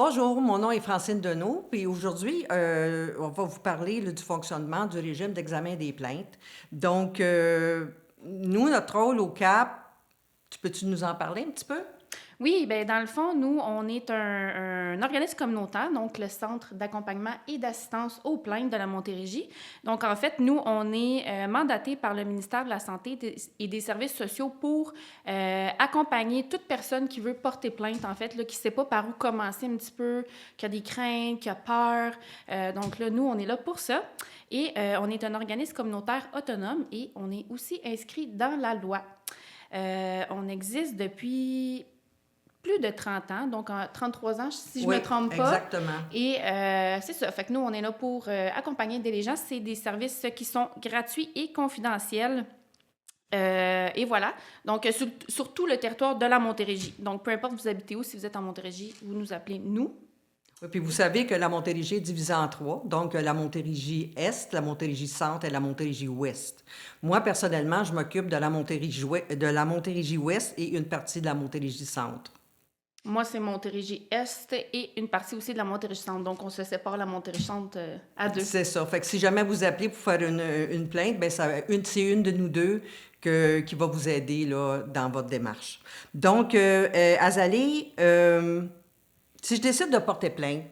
Bonjour, mon nom est Francine Deneau, puis aujourd'hui, on va vous parler là, du fonctionnement du régime d'examen des plaintes. Donc, nous, notre rôle au CAP, peux-tu nous en parler un petit peu? Oui, bien, dans le fond, nous, on est un organisme communautaire, donc le Centre d'accompagnement et d'assistance aux plaintes de la Montérégie. Donc, en fait, nous, on est mandaté par le ministère de la Santé et des Services sociaux pour accompagner toute personne qui veut porter plainte, en fait, là, qui ne sait pas par où commencer un petit peu, qui a des craintes, qui a peur. Donc, là, nous, on est là pour ça. Et on est un organisme communautaire autonome et on est aussi inscrit dans la loi. On existe depuis plus de 30 ans, donc 33 ans, si je ne Oui, me trompe pas. exactement. Et c'est ça. Fait que nous, on est là pour accompagner les gens. C'est des services qui sont gratuits et confidentiels. Et voilà. Donc, sur tout le territoire de la Montérégie. Donc, peu importe vous habitez où, si vous êtes en Montérégie, vous nous appelez nous. Oui, puis vous savez que la Montérégie est divisée en trois, donc la Montérégie Est, la Montérégie Centre et la Montérégie Ouest. Moi, personnellement, je m'occupe de la Montérégie Ouest et une partie de la Montérégie Centre. Moi, c'est Montérégie Est et une partie aussi de la Montérégie Centre. Donc, on se sépare la Montérégie Centre à deux. C'est ça. Fait que si jamais vous appelez pour faire une plainte, ben c'est une de nous deux qui va vous aider là, dans votre démarche. Donc, Azalée, si je décide de porter plainte,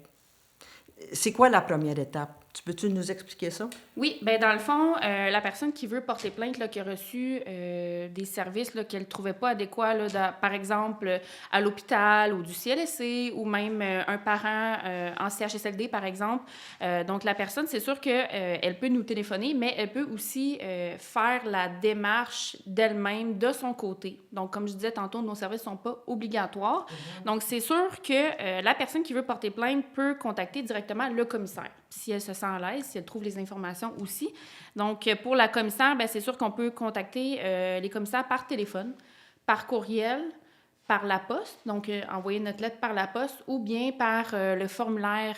c'est quoi la première étape? Peux-tu nous expliquer ça? Oui, bien dans le fond, la personne qui veut porter plainte, là, qui a reçu des services là, qu'elle ne trouvait pas adéquats, là, par exemple à l'hôpital ou du CLSC ou même un parent en CHSLD, par exemple. Donc, la personne, c'est sûr qu'elle peut nous téléphoner, mais elle peut aussi faire la démarche d'elle-même, de son côté. Donc, comme je disais tantôt, nos services ne sont pas obligatoires. Donc, c'est sûr que la personne qui veut porter plainte peut contacter directement le commissaire, si elle se sent à l'aise, si elle trouve les informations aussi. Donc, pour la commissaire, bien, c'est sûr qu'on peut contacter les commissaires par téléphone, par courriel, par la poste, donc envoyer notre lettre par la poste ou bien par le formulaire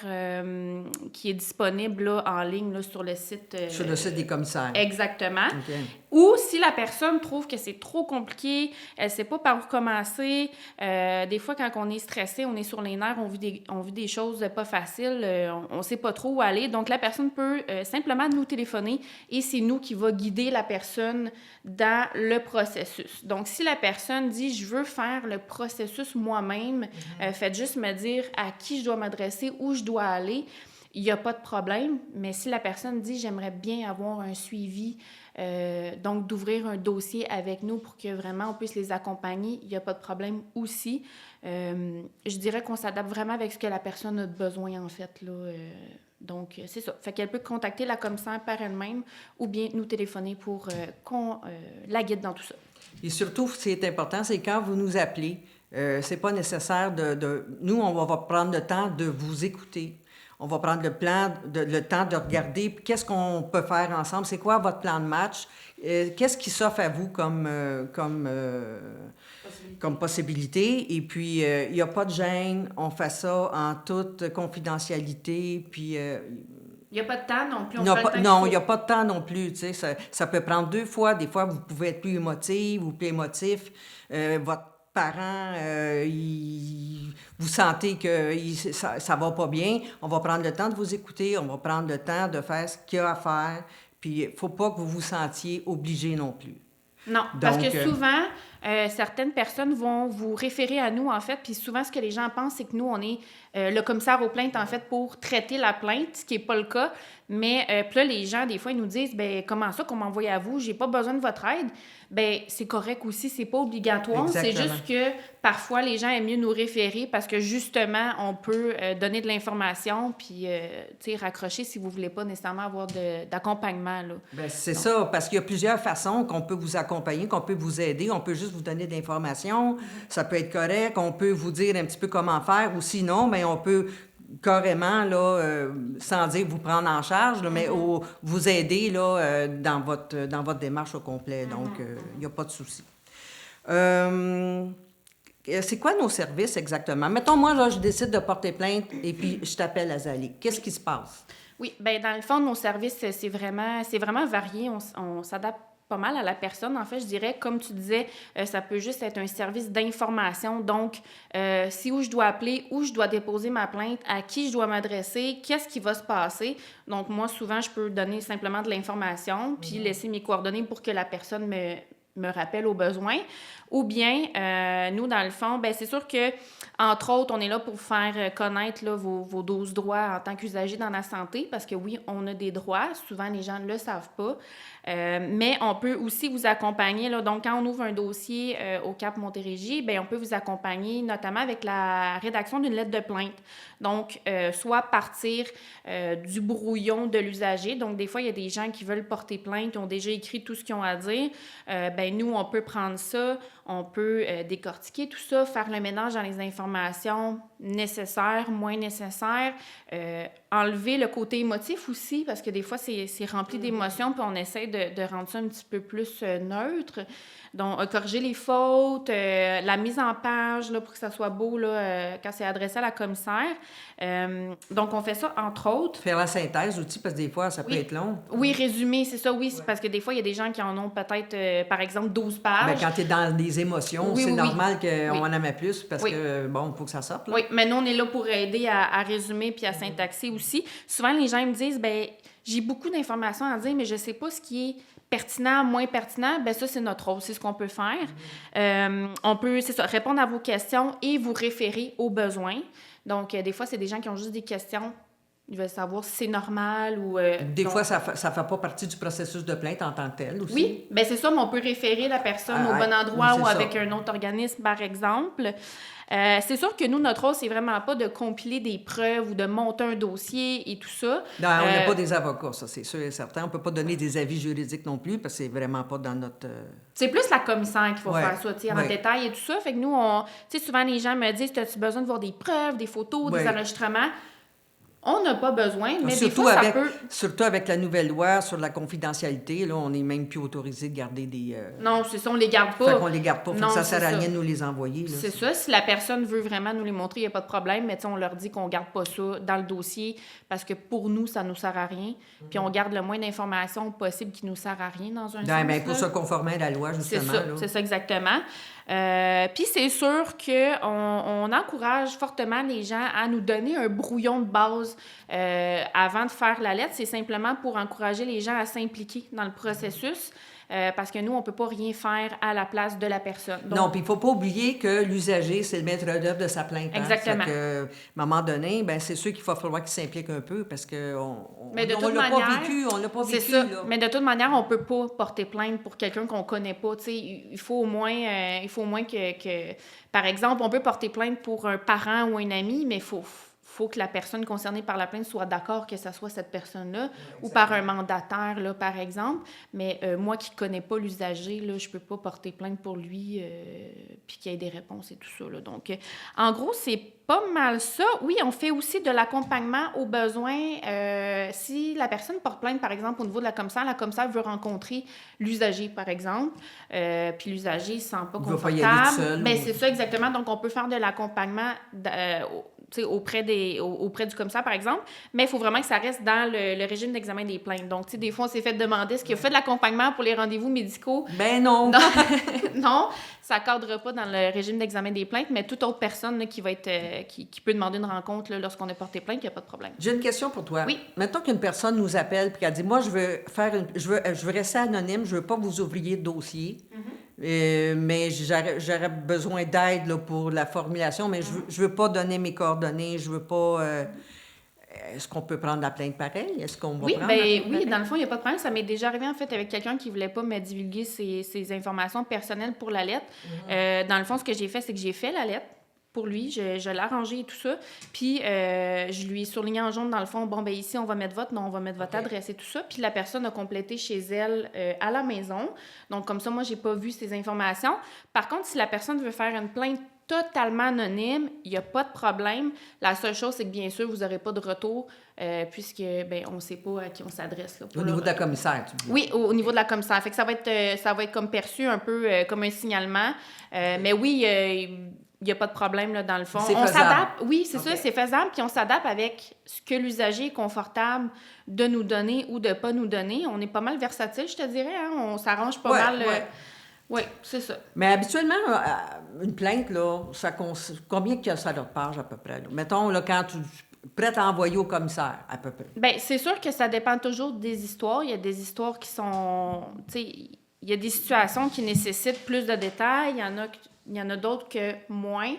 qui est disponible là, en ligne là, sur le site. Sur le site des commissaires. Exactement. OK. Ou si la personne trouve que c'est trop compliqué, elle ne sait pas par où commencer, des fois, quand on est stressé, on est sur les nerfs, on vit des choses pas faciles, on ne sait pas trop où aller. Donc, la personne peut simplement nous téléphoner et c'est nous qui va guider la personne dans le processus. Donc, si la personne dit « je veux faire le processus moi-même faites juste me dire à qui je dois m'adresser, où je dois aller », il n'y a pas de problème, mais si la personne dit « j'aimerais bien avoir un suivi », donc d'ouvrir un dossier avec nous pour que vraiment on puisse les accompagner, il n'y a pas de problème aussi. Je dirais qu'on s'adapte vraiment avec ce que la personne a besoin en fait, là. Donc, c'est ça. Fait qu'elle peut contacter la commissaire par elle-même ou bien nous téléphoner pour qu'on la guide dans tout ça. Et surtout, ce qui est important, c'est quand vous nous appelez, c'est pas nécessaire Nous, on va prendre le temps de vous écouter. On va prendre le temps de regarder qu'est-ce qu'on peut faire ensemble. C'est quoi votre plan de match? Qu'est-ce qui s'offre à vous comme possibilité? Et puis, il n'y a pas de gêne. On fait ça en toute confidentialité. Puis, Il n'y a pas de temps non plus. On non, prend le temps qu'il non, il faut. n'y a pas de temps non plus. Tu sais, ça peut prendre deux fois. Des fois, vous pouvez être plus émotif ou plus émotif. Votre parent, vous sentez que ça ne va pas bien. On va prendre le temps de vous écouter. On va prendre le temps de faire ce qu'il y a à faire. Puis, il ne faut pas que vous vous sentiez obligé non plus. Non, parce que Donc, souvent, certaines personnes vont vous référer à nous, en fait, puis souvent, ce que les gens pensent, c'est que nous, on est le commissaire aux plaintes, en fait, pour traiter la plainte, ce qui n'est pas le cas. Mais puis là, les gens, des fois, ils nous disent, ben comment ça qu'on m'envoie à vous? J'ai pas besoin de votre aide. Ben c'est correct aussi, c'est pas obligatoire. C'est exactement. juste que parfois, les gens aiment mieux nous référer parce que justement, on peut donner de l'information puis, tu sais, raccrocher si vous voulez pas nécessairement avoir d'accompagnement, là. Ben, c'est Donc, ça, parce qu'il y a plusieurs façons qu'on peut vous accompagner, qu'on peut vous aider. On peut juste vous donner de l'information. Ça peut être correct. On peut vous dire un petit peu comment faire. Ou sinon, mais on peut carrément, là, sans dire vous prendre en charge, là, mais vous aider là, dans votre démarche au complet. Donc, il n'y a pas de souci. C'est quoi nos services exactement? Mettons, moi, là, je décide de porter plainte et puis je t'appelle Azali. Qu'est-ce qui se passe? oui, bien, dans le fond, nos services, c'est vraiment varié. On s'adapte pas mal à la personne. En fait, je dirais, comme tu disais, ça peut juste être un service d'information. Donc, si où je dois appeler, où je dois déposer ma plainte, à qui je dois m'adresser, qu'est-ce qui va se passer. Donc, moi, souvent, je peux donner simplement de l'information puis laisser mes coordonnées pour que la personne me rappelle au besoin. Ou bien, nous, dans le fond, ben c'est sûr que, entre autres, on est là pour faire connaître là, vos 12 droits en tant qu'usager dans la santé, parce que oui, on a des droits. Souvent, les gens ne le savent pas. Mais on peut aussi vous accompagner. Là, donc, quand on ouvre un dossier au Cap Montérégie, ben on peut vous accompagner notamment avec la rédaction d'une lettre de plainte. Donc, soit partir du brouillon de l'usager. Donc, des fois, il y a des gens qui veulent porter plainte, qui ont déjà écrit tout ce qu'ils ont à dire. Ben nous, on peut prendre ça, on peut décortiquer tout ça, faire le ménage dans les informations nécessaires, moins nécessaires, enlever le côté émotif aussi, parce que des fois, c'est rempli d'émotions, puis on essaie de rendre ça un petit peu plus neutre. Donc, corriger les fautes, la mise en page là, pour que ça soit beau là, quand c'est adressé à la commissaire. Donc, on fait ça, entre autres. Faire la synthèse aussi, parce que des fois, ça peut être long. Oui, résumer, c'est ça, oui. Parce que des fois, il y a des gens qui en ont peut-être, par exemple, 12 pages. Bien, quand tu es dans des émotions, c'est normal qu'on en ait plus, parce que, bon, il faut que ça sorte. Là. Oui, mais nous, on est là pour aider à résumer puis à syntaxer aussi. Souvent, les gens ils me disent, ben j'ai beaucoup d'informations à dire, mais je sais pas ce qui est pertinent, moins pertinent. Ben ça, c'est notre rôle, c'est ce qu'on peut faire. On peut, c'est ça, répondre à vos questions et vous référer aux besoins. Donc, des fois, c'est des gens qui ont juste des questions. Ils veulent savoir si c'est normal ou... des fois, ça ne fait pas partie du processus de plainte en tant que tel aussi. Oui, bien c'est ça, mais on peut référer la personne au bon endroit ou avec un autre organisme, par exemple. C'est sûr que nous, notre rôle, c'est vraiment pas de compiler des preuves ou de monter un dossier et tout ça. Non, on n'est pas des avocats, ça, c'est sûr et certain. On peut pas donner des avis juridiques non plus, parce que c'est vraiment pas dans notre... C'est plus la commissaire qu'il faut faire ça, tu sais, en détail et tout ça. Fait que nous, tu sais, souvent, les gens me disent, as-tu besoin de voir des preuves, des photos, des enregistrements? On n'a pas besoin, mais surtout des fois, avec, ça peut... Surtout avec la nouvelle loi sur la confidentialité, là, on n'est même plus autorisé de garder des... Non, c'est ça, on les garde pas. Fait qu'on les garde pas, ça sert à rien de nous les envoyer. Là, c'est ça, si la personne veut vraiment nous les montrer, il n'y a pas de problème, mais on leur dit qu'on garde pas ça dans le dossier, parce que pour nous, ça nous sert à rien, puis on garde le moins d'informations possible qui nous sert à rien dans un sens. Pour se conformer à la loi, justement. C'est ça exactement. Puis c'est sûr qu'on encourage fortement les gens à nous donner un brouillon de base avant de faire la lettre. C'est simplement pour encourager les gens à s'impliquer dans le processus. Parce que nous, on ne peut pas rien faire à la place de la personne. Donc, non, puis il ne faut pas oublier que l'usager, c'est le maître d'œuvre de sa plainte. Exactement. À un moment donné, ben, c'est sûr qu'il va falloir qu'il s'implique un peu parce qu'on on l'a pas vécu. C'est ça. Là. Mais de toute manière, on ne peut pas porter plainte pour quelqu'un qu'on ne connaît pas. T'sais, il faut au moins que... Par exemple, on peut porter plainte pour un parent ou un ami, mais il faut que la personne concernée par la plainte soit d'accord que ça soit cette personne-là, ou par un mandataire, là, par exemple. Mais moi qui ne connais pas l'usager, là, je ne peux pas porter plainte pour lui puis qu'il y ait des réponses et tout ça. Là. Donc, en gros, c'est pas mal ça. Oui, on fait aussi de l'accompagnement aux besoins. Si la personne porte plainte, par exemple, au niveau de la commissaire veut rencontrer l'usager, par exemple, puis l'usager ne se sent pas confortable. Bien, c'est ça, exactement. Donc, on peut faire de l'accompagnement auprès du commissaire, par exemple, mais il faut vraiment que ça reste dans le régime d'examen des plaintes. Donc, tu sais, des fois, on s'est fait demander est-ce qu'il a fait de l'accompagnement pour les rendez-vous médicaux? Ben non! Non, ça ne cadre pas dans le régime d'examen des plaintes, mais toute autre personne là, qui va être qui peut demander une rencontre là, lorsqu'on a porté plainte, il n'y a pas de problème. J'ai une question pour toi. Oui. Mettons qu'une personne nous appelle et qu'elle dit moi, je veux rester anonyme, je veux pas vous ouvrier de dossier. Mais j'aurais besoin d'aide là, pour la formulation, mais je veux pas donner mes coordonnées, je veux pas... Est-ce qu'on peut prendre la plainte pareil? Est-ce qu'on va prendre la plainte pareil? Dans le fond, il n'y a pas de problème. Ça m'est déjà arrivé, en fait, avec quelqu'un qui ne voulait pas me divulguer ses informations personnelles pour la lettre. Dans le fond, ce que j'ai fait, c'est que j'ai fait la lettre pour lui. Je l'ai arrangé et tout ça. Puis, je lui ai surligné en jaune, dans le fond, bon, ben ici, on va mettre votre nom, on va mettre votre adresse et tout ça. Puis, la personne a complété chez elle à la maison. Donc, comme ça, moi, j'ai pas vu ces informations. Par contre, si la personne veut faire une plainte totalement anonyme, il n'y a pas de problème. La seule chose, c'est que, bien sûr, vous n'aurez pas de retour puisque, ben on ne sait pas à qui on s'adresse. Là, au niveau de la commissaire, tu dis? Oui, au niveau de la commissaire. Fait que ça va être comme perçu un peu comme un signalement. Mais oui... n'y a pas de problème là, dans le fond. C'est On faisable. s'adapte, oui, c'est OK. ça, c'est faisable, puis on s'adapte avec ce que l'usager est confortable de nous donner ou de ne pas nous donner. On est pas mal versatile, je te dirais, hein? On s'arrange pas Ouais, mal. ouais. Oui, c'est ça. Mais habituellement, une plainte, là, combien que ça de pages à peu près? Là? Mettons, là, quand tu es prête à envoyer au commissaire, à peu près. Bien, c'est sûr que ça dépend toujours des histoires. Il y a des histoires qui sont... Tu sais, il y a des situations qui nécessitent plus de détails. Il y en a d'autres que moins.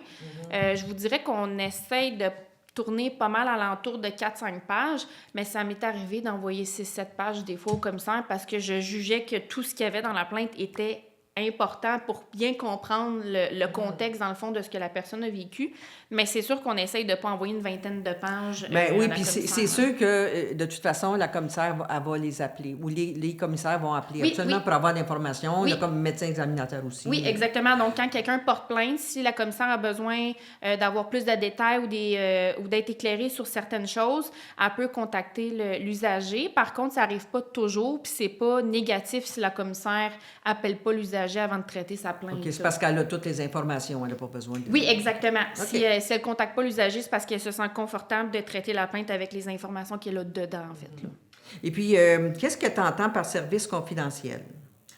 Je vous dirais qu'on essaye de tourner pas mal alentour de 4-5 pages, mais ça m'est arrivé d'envoyer 6-7 pages des fois au commissaire parce que je jugeais que tout ce qu'il y avait dans la plainte était important pour bien comprendre le contexte, dans le fond, de ce que la personne a vécu. Mais c'est sûr qu'on essaye de ne pas envoyer une vingtaine de pages. Ben oui, à la puis commissaire. c'est sûr que, de toute façon, la commissaire elle va les appeler, ou les commissaires vont appeler Oui, absolument oui. pour avoir l'information. Oui. Il y a comme médecin examinateur aussi. Oui, exactement. Donc, quand quelqu'un porte plainte, si la commissaire a besoin d'avoir plus de détails ou d'être éclairée sur certaines choses, elle peut contacter l'usager. Par contre, ça n'arrive pas toujours, puis c'est pas négatif si la commissaire appelle pas l'usager avant de traiter sa plainte. OK, c'est parce qu'elle a toutes les informations, elle n'a pas besoin de... Oui, exactement. OK. Si elle ne contacte pas l'usager, c'est parce qu'elle se sent confortable de traiter la plainte avec les informations qu'elle a dedans, en fait. Là. Et puis, qu'est-ce que tu entends par service confidentiel?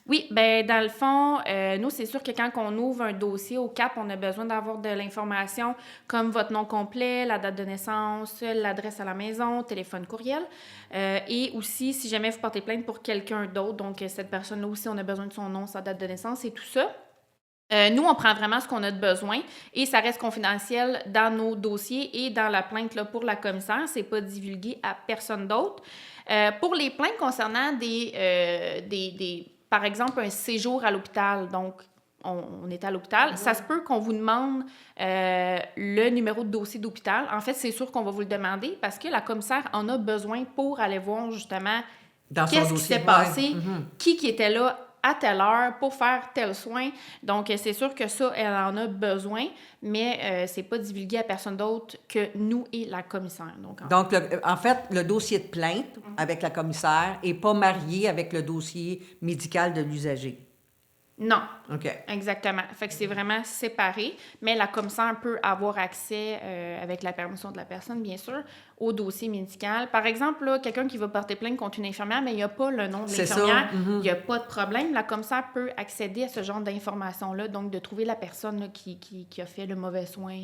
Oui, bien, dans le fond, nous, c'est sûr que quand on ouvre un dossier au CAP, on a besoin d'avoir de l'information comme votre nom complet, la date de naissance, l'adresse à la maison, téléphone, courriel. Et aussi, si jamais vous portez plainte pour quelqu'un d'autre, donc cette personne-là aussi, on a besoin de son nom, sa date de naissance et tout ça. Nous, on prend vraiment ce qu'on a de besoin et ça reste confidentiel dans nos dossiers et dans la plainte là, pour la commissaire. C'est pas divulgué à personne d'autre. Pour les plaintes concernant par exemple, un séjour à l'hôpital, donc on est à l'hôpital, ça se peut qu'on vous demande le numéro de dossier d'hôpital. En fait, c'est sûr qu'on va vous le demander parce que la commissaire en a besoin pour aller voir justement qu'est-ce qui s'est passé, qui était là à telle heure pour faire tel soin. Donc, c'est sûr que ça, elle en a besoin, mais c'est pas divulgué à personne d'autre que nous et la commissaire. Donc, en fait, le dossier de plainte avec la commissaire n'est pas marié avec le dossier médical de l'usager. Non. OK. Exactement. Fait que c'est vraiment séparé, mais la commissaire peut avoir accès, avec la permission de la personne, bien sûr, au dossier médical. Par exemple, là, quelqu'un qui va porter plainte contre une infirmière, mais il n'y a pas le nom de l'infirmière, il n'y a pas de problème. La commissaire peut accéder à ce genre d'informations-là, donc de trouver la personne là, qui a fait le mauvais soin.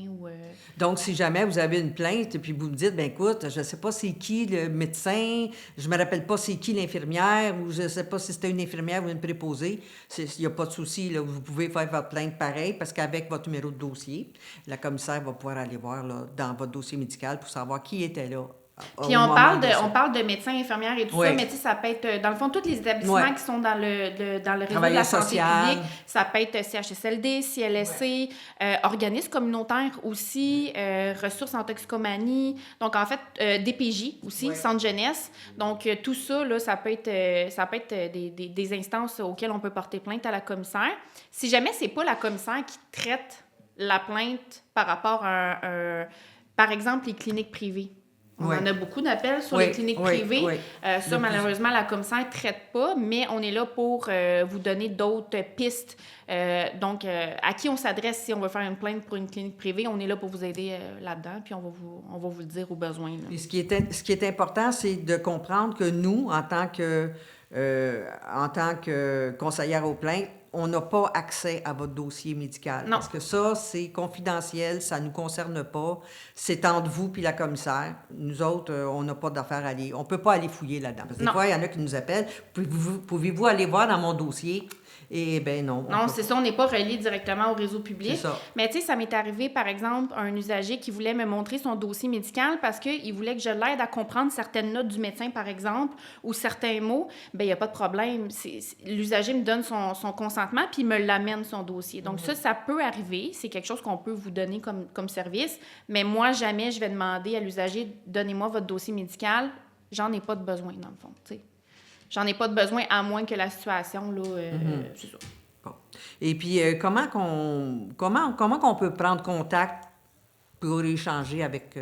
Donc, si jamais vous avez une plainte et puis vous me dites, ben écoute, je ne sais pas c'est qui le médecin, je ne me rappelle pas c'est qui l'infirmière, ou je ne sais pas si c'était une infirmière ou une préposée, il n'y a pas de souci, là, vous pouvez faire votre plainte pareil, parce qu'avec votre numéro de dossier, la commissaire va pouvoir aller voir là, dans votre dossier médical pour savoir qui était là. Puis on parle de médecins, infirmières et tout ça, mais tu sais, ça peut être, dans le fond, tous les établissements qui sont dans le réseau de la santé publique, ça peut être CHSLD, CLSC, organismes communautaires aussi, ressources en toxicomanie, donc en fait, DPJ aussi, centre jeunesse. Donc tout ça, là, ça peut être des instances auxquelles on peut porter plainte à la commissaire. Si jamais c'est pas la commissaire qui traite la plainte par rapport à par exemple, les cliniques privées. On en a beaucoup d'appels sur les cliniques privées. Ça, malheureusement, la commissaire ne traite pas, mais on est là pour vous donner d'autres pistes. Donc, à qui on s'adresse si on veut faire une plainte pour une clinique privée, on est là pour vous aider là-dedans, puis on va vous le dire au besoin. Là. Et ce qui est important, c'est de comprendre que nous, en tant que conseillère aux plaintes, on n'a pas accès à votre dossier médical. Non. Parce que ça, c'est confidentiel, ça ne nous concerne pas. C'est entre vous puis la commissaire. Nous autres, on n'a pas d'affaire à aller. On ne peut pas aller fouiller là-dedans. Parce que des fois, il y en a qui nous appellent. Pouvez-vous aller voir dans mon dossier? Eh bien, non. Non, c'est ça, on n'est pas relié directement au réseau public. C'est ça. Mais tu sais, ça m'est arrivé, par exemple, un usager qui voulait me montrer son dossier médical parce qu'il voulait que je l'aide à comprendre certaines notes du médecin, par exemple, ou certains mots. Bien, il n'y a pas de problème. L'usager me donne son consentement, puis il me l'amène, son dossier. Donc ça peut arriver. C'est quelque chose qu'on peut vous donner comme service. Mais moi, jamais je vais demander à l'usager, donnez-moi votre dossier médical. J'en ai pas de besoin, dans le fond, tu sais. J'en ai pas de besoin, à moins que la situation, là, c'est ça. Bon. Et puis, comment qu'on peut prendre contact pour échanger avec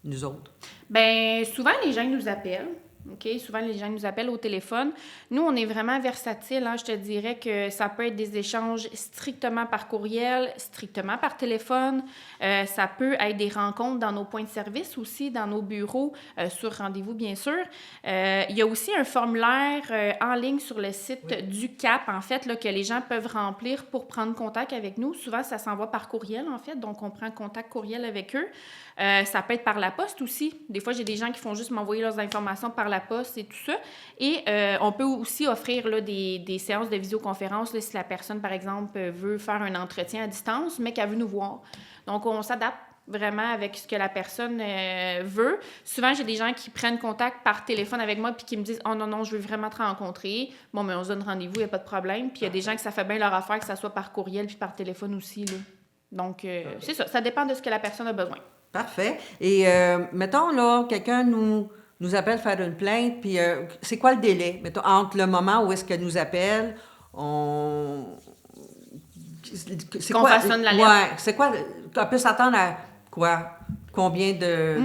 nous autres? Bien, souvent, les gens nous appellent. OK? Souvent, les gens nous appellent au téléphone. Nous, on est vraiment versatile. Hein? Je te dirais que ça peut être des échanges strictement par courriel, strictement par téléphone. Ça peut être des rencontres dans nos points de service aussi, dans nos bureaux, sur rendez-vous, bien sûr. Il y a aussi un formulaire en ligne sur le site du CAP, en fait, là, que les gens peuvent remplir pour prendre contact avec nous. Souvent, ça s'envoie par courriel, en fait. Donc, on prend contact courriel avec eux. Ça peut être par la poste aussi. Des fois, j'ai des gens qui font juste m'envoyer leurs informations par la poste et tout ça. Et on peut aussi offrir là, des séances de visioconférence là, si la personne, par exemple, veut faire un entretien à distance, mais qu'elle veut nous voir. Donc, on s'adapte vraiment avec ce que la personne veut. Souvent, j'ai des gens qui prennent contact par téléphone avec moi puis qui me disent « Oh non, je veux vraiment te rencontrer. » Bon, mais on se donne rendez-vous, il n'y a pas de problème. Puis il y a des gens que ça fait bien leur affaire, que ça soit par courriel puis par téléphone aussi. Là. Donc, c'est ça. Ça dépend de ce que la personne a besoin. Parfait. Et mettons, là, quelqu'un nous appelle faire une plainte, puis c'est quoi le délai? Mettons, entre le moment où est-ce qu'elle nous appelle, c'est Qu'on quoi? façonne la lettre. Ouais, c'est quoi? On peut s'attendre à quoi? Combien de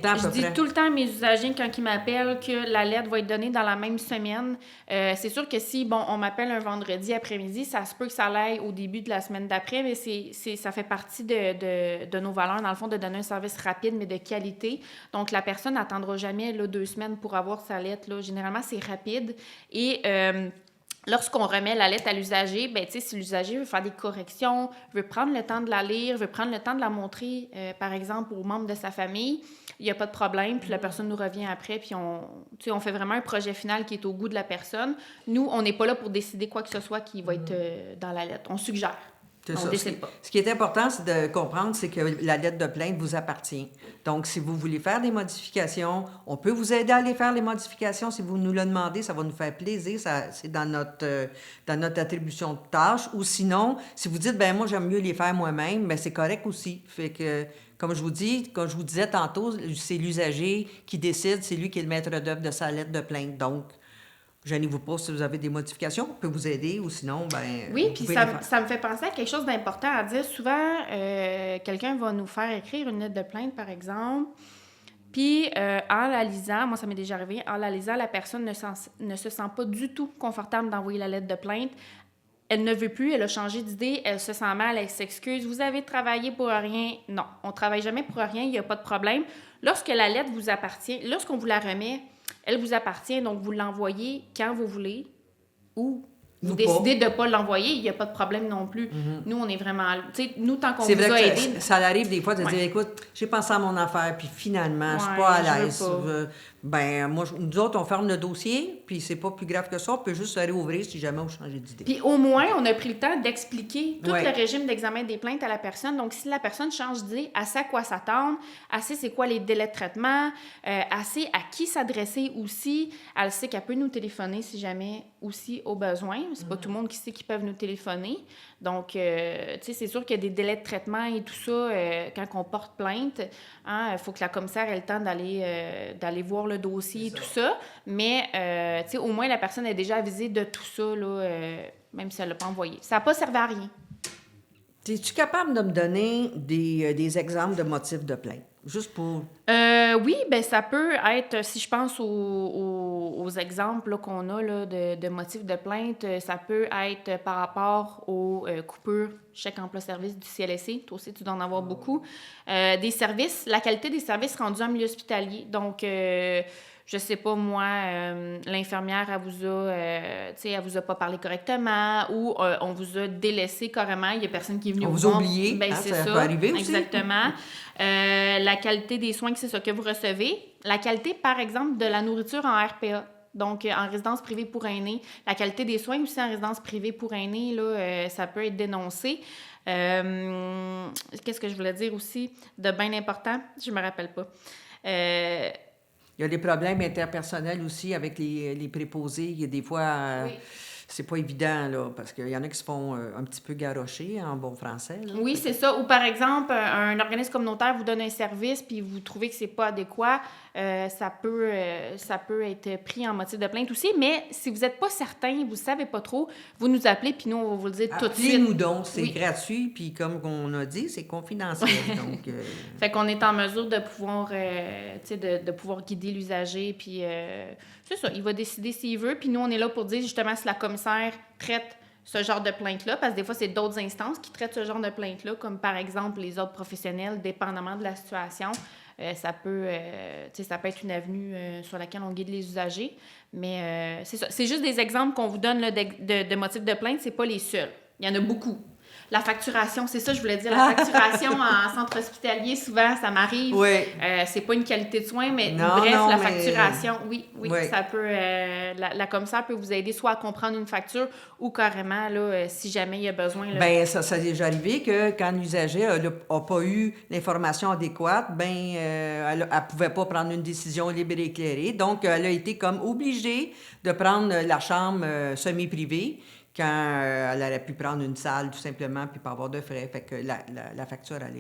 temps à peu je dis près? tout le temps à mes usagers quand ils m'appellent que la lettre va être donnée dans la même semaine. C'est sûr que si, on m'appelle un vendredi après-midi, ça se peut que ça l'aille au début de la semaine d'après, mais ça fait partie de nos valeurs, dans le fond, de donner un service rapide, mais de qualité. Donc, la personne n'attendra jamais là, 2 semaines pour avoir sa lettre. Là. Généralement, c'est rapide. Et lorsqu'on remet la lettre à l'usager, si l'usager veut faire des corrections, veut prendre le temps de la lire, veut prendre le temps de la montrer, par exemple, aux membres de sa famille, il n'y a pas de problème. Puis la personne nous revient après, puis on fait vraiment un projet final qui est au goût de la personne. Nous, on n'est pas là pour décider quoi que ce soit qui va être dans la lettre. On suggère. On ne décide pas. Ce qui est important, c'est de comprendre, c'est que la lettre de plainte vous appartient. Donc, si vous voulez faire des modifications, on peut vous aider à aller faire les modifications. Si vous nous le demandez, ça va nous faire plaisir. C'est dans notre attribution de tâches. Ou sinon, si vous dites, moi, j'aime mieux les faire moi-même, c'est correct aussi. Fait que, comme je vous disais tantôt, c'est l'usager qui décide, c'est lui qui est le maître d'œuvre de sa lettre de plainte. Donc, gênez-vous pas si vous avez des modifications, on peut vous aider ou sinon, oui, puis ça me fait penser à quelque chose d'important à dire. Souvent, quelqu'un va nous faire écrire une lettre de plainte, par exemple, puis en la lisant, moi ça m'est déjà arrivé, en la lisant, la personne ne se sent pas du tout confortable d'envoyer la lettre de plainte. Elle ne veut plus, elle a changé d'idée, elle se sent mal, elle s'excuse. Vous avez travaillé pour rien. Non, on ne travaille jamais pour rien, il n'y a pas de problème. Lorsque la lettre vous appartient, lorsqu'on vous la remet, elle vous appartient, donc vous l'envoyez quand vous voulez ou vous décidez de ne pas l'envoyer, il n'y a pas de problème non plus. Mm-hmm. Nous, on est vraiment... Tu sais, nous, tant qu'on vous a aidé... Ça arrive des fois de dire, écoute, j'ai pensé à mon affaire, puis finalement, je suis pas à l'aise. Nous autres, on ferme le dossier, puis c'est pas plus grave que ça. On peut juste se réouvrir si jamais on change d'idée. Puis au moins, on a pris le temps d'expliquer tout le régime d'examen des plaintes à la personne. Donc, si la personne change d'idée, elle sait à quoi s'attendre, elle sait c'est quoi les délais de traitement, elle sait à qui s'adresser aussi, elle sait qu'elle peut nous téléphoner si jamais aussi au besoin. C'est pas tout le monde qui sait qu'ils peuvent nous téléphoner. Donc, tu sais, c'est sûr qu'il y a des délais de traitement et tout ça quand on porte plainte. Il faut que la commissaire ait le temps d'aller voir le dossier et tout ça. Mais, tu sais, au moins, la personne est déjà avisée de tout ça, là, même si elle ne l'a pas envoyé. Ça n'a pas servi à rien. Es-tu capable de me donner des exemples de motifs de plainte? Juste pour... oui, ça peut être, si je pense aux exemples là, qu'on a là, de motifs de plainte, ça peut être par rapport aux coupures chèque emploi-service du CLSC. Toi aussi, tu dois en avoir beaucoup. Des services, la qualité des services rendus en milieu hospitalier. Donc, je sais pas, moi, l'infirmière, elle vous a pas parlé correctement ou on vous a délaissé carrément. Il y a personne qui est venu vous a oublié. C'est ça peut arriver aussi. Exactement. La qualité des soins, c'est ça que vous recevez. La qualité, par exemple, de la nourriture en RPA. Donc, en résidence privée pour aînés. La qualité des soins aussi en résidence privée pour aînés, là, ça peut être dénoncé. Qu'est-ce que je voulais dire aussi de bien important? Je me rappelle pas. Il y a des problèmes interpersonnels aussi avec les préposés. Il y a des fois... oui. c'est pas évident, là, parce qu'il y en a qui se font un petit peu garrocher en bon français. Là. Oui, c'est ça. Ou par exemple, un organisme communautaire vous donne un service puis vous trouvez que c'est pas adéquat, ça peut être pris en motif de plainte aussi. Mais si vous n'êtes pas certain, vous savez pas trop, vous nous appelez puis nous, on va vous le dire tout de suite. Appelez-nous donc, c'est Oui. gratuit, puis comme on a dit, c'est confidentiel. Donc, Fait qu'on est en mesure de pouvoir, de pouvoir guider l'usager, puis c'est ça, il va décider s'il veut, puis nous, on est là pour dire justement si la commissaire traite ce genre de plainte-là, parce que des fois, c'est d'autres instances qui traitent ce genre de plainte-là, comme par exemple les autres professionnels, dépendamment de la situation. Ça peut être une avenue sur laquelle on guide les usagers, mais c'est ça. C'est juste des exemples qu'on vous donne là, de motifs de plainte, c'est pas les seuls. Il y en a beaucoup. La facturation, c'est ça, je voulais dire. La facturation en centre hospitalier, souvent, ça m'arrive. Oui. C'est pas une qualité de soin, mais Non, bref, non, la mais- facturation, oui, Oui. ça peut... la commissaire peut vous aider soit à comprendre une facture ou carrément, là, si jamais il y a besoin... Là, Bien, ça est déjà arrivé que quand l'usager n'a pas eu l'information adéquate, elle ne pouvait pas prendre une décision libre et éclairée. Donc, elle a été comme obligée de prendre la chambre semi-privée quand elle aurait pu prendre une salle tout simplement puis pas avoir de frais. Fait que la facture, elle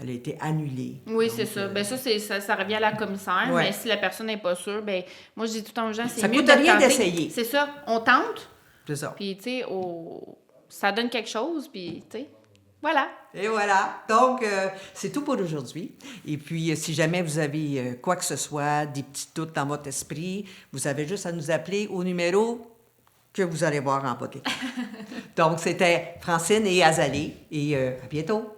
a été annulée. oui, Donc, c'est ça. Ben ça revient à la commissaire, Ouais. mais si la personne n'est pas sûre, ben moi, je dis tout le temps aux gens, c'est Ça mieux coûte de rien tenter. d'essayer. C'est ça. On tente, c'est ça. puis, tu sais, ça donne quelque chose, puis, tu sais, voilà. Et voilà. Donc, c'est tout pour aujourd'hui. Et puis, si jamais vous avez quoi que ce soit, des petits doutes dans votre esprit, vous avez juste à nous appeler au numéro que vous allez voir en bas de l'écran. Donc, c'était Francine et Azalée. Et à bientôt.